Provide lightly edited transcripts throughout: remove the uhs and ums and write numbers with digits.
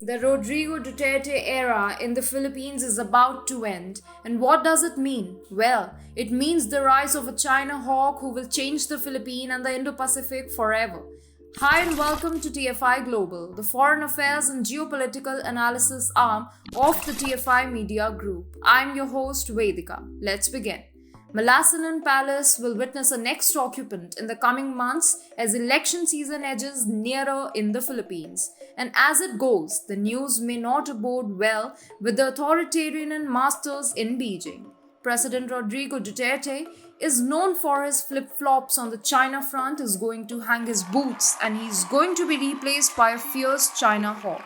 The Rodrigo Duterte era in the Philippines is about to end. And what does it mean? Well, it means the rise of a China hawk who will change the Philippines and the Indo-Pacific forever. Hi and welcome to TFI Global, the foreign affairs and geopolitical analysis arm of the TFI Media Group. I'm your host Vedika. Let's begin. Malasanan Palace will witness a next occupant in the coming months as election season edges nearer in the Philippines. And as it goes, the news may not bode well with the authoritarian masters in Beijing. President Rodrigo Duterte is known for his flip-flops on the China front, is going to hang his boots, and he's going to be replaced by a fierce China hawk.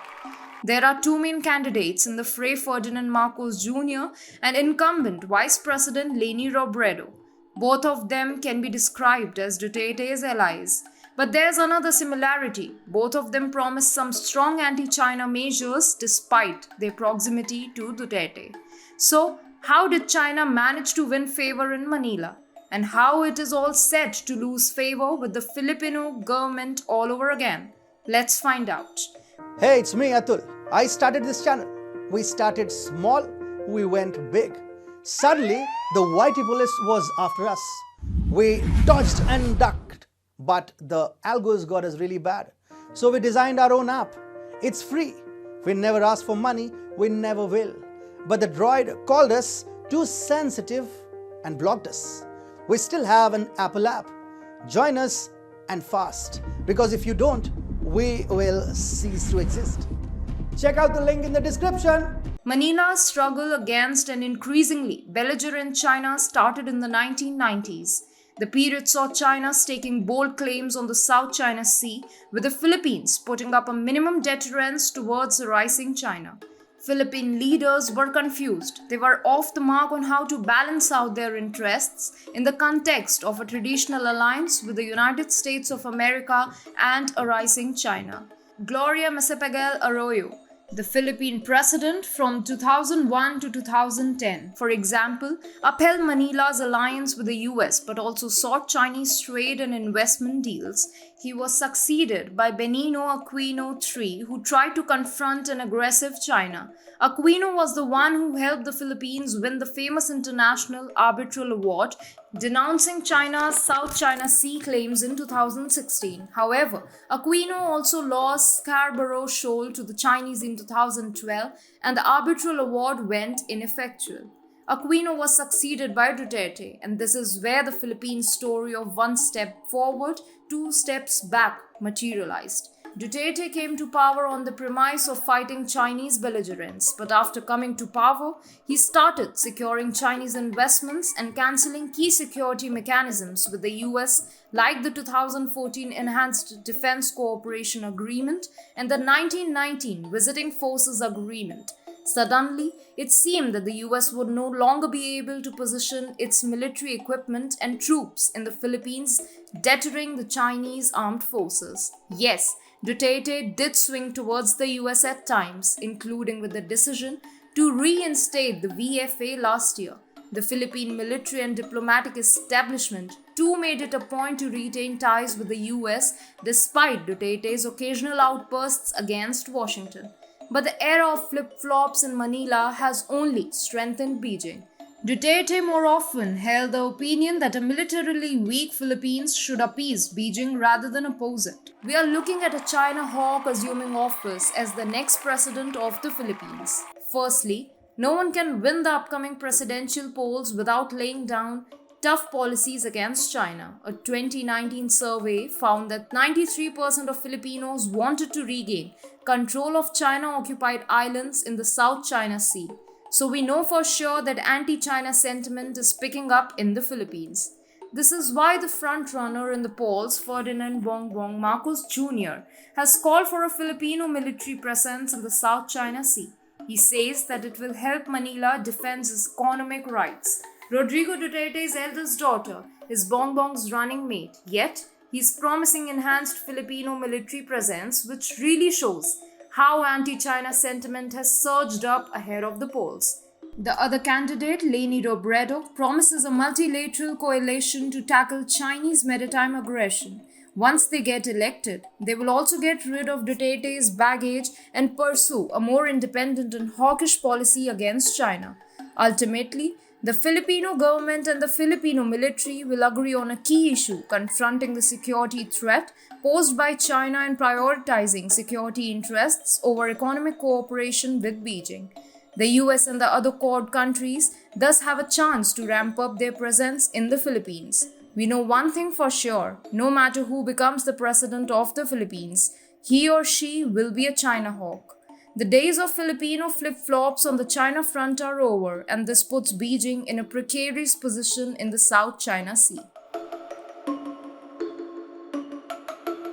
There are two main candidates in the fray: Ferdinand Marcos Jr and incumbent Vice President Leni Robredo. Both of them can be described as Duterte's allies. But there's another similarity. Both of them promise some strong anti-China measures despite their proximity to Duterte. So, how did China manage to win favor in Manila? And how it is all set to lose favor with the Filipino government all over again? Let's find out. Hey, it's me, Atul. I started this channel. We started small, we went big. Suddenly, the Whitey police was after us. We dodged and ducked, but the algos got us really bad. So we designed our own app. It's free. We never ask for money, we never will. But the droid called us too sensitive and blocked us. We still have an Apple app. Join us and fast, because if you don't, we will cease to exist. Check out the link in the description. Manila's struggle against an increasingly belligerent China started in the 1990s. The period saw China staking bold claims on the South China Sea, with the Philippines putting up a minimum deterrence towards a rising China. Philippine leaders were confused. They were off the mark on how to balance out their interests in the context of a traditional alliance with the United States of America and a rising China. Gloria Macapagal Arroyo, the Philippine president from 2001 to 2010, for example, upheld Manila's alliance with the US but also sought Chinese trade and investment deals. He was succeeded by Benigno Aquino III, who tried to confront an aggressive China. Aquino was the one who helped the Philippines win the famous International Arbitral Award, denouncing China's South China Sea claims in 2016. However, Aquino also lost Scarborough Shoal to the Chinese in 2012, and the arbitral award went ineffectual. Aquino was succeeded by Duterte, and this is where the Philippines story of one step forward, two steps back materialized. Duterte came to power on the premise of fighting Chinese belligerents, but after coming to power, he started securing Chinese investments and cancelling key security mechanisms with the US, like the 2014 Enhanced Defense Cooperation Agreement and the 1919 Visiting Forces Agreement. Suddenly, it seemed that the US would no longer be able to position its military equipment and troops in the Philippines, deterring the Chinese armed forces. Yes, Duterte did swing towards the US at times, including with the decision to reinstate the VFA last year. The Philippine military and diplomatic establishment too made it a point to retain ties with the US despite Duterte's occasional outbursts against Washington. But the era of flip-flops in Manila has only strengthened Beijing. Duterte more often held the opinion that a militarily weak Philippines should appease Beijing rather than oppose it. We are looking at a China hawk assuming office as the next president of the Philippines. Firstly, no one can win the upcoming presidential polls without laying down tough policies against China. A 2019 survey found that 93% of Filipinos wanted to regain control of China-occupied islands in the South China Sea. So we know for sure that anti-China sentiment is picking up in the Philippines. This is why the frontrunner in the polls, Ferdinand Marcos Jr, has called for a Filipino military presence in the South China Sea. He says that it will help Manila defend its economic rights. Rodrigo Duterte's eldest daughter is Bongbong's running mate, yet he's promising enhanced Filipino military presence, which really shows how anti-China sentiment has surged up ahead of the polls. The other candidate, Leni Robredo, promises a multilateral coalition to tackle Chinese maritime aggression. Once they get elected, they will also get rid of Duterte's baggage and pursue a more independent and hawkish policy against China. Ultimately, the Filipino government and the Filipino military will agree on a key issue confronting the security threat posed by China and prioritizing security interests over economic cooperation with Beijing. The US and the other Quad countries thus have a chance to ramp up their presence in the Philippines. We know one thing for sure: no matter who becomes the president of the Philippines, he or she will be a China hawk. The days of Filipino flip-flops on the China front are over, and this puts Beijing in a precarious position in the South China Sea.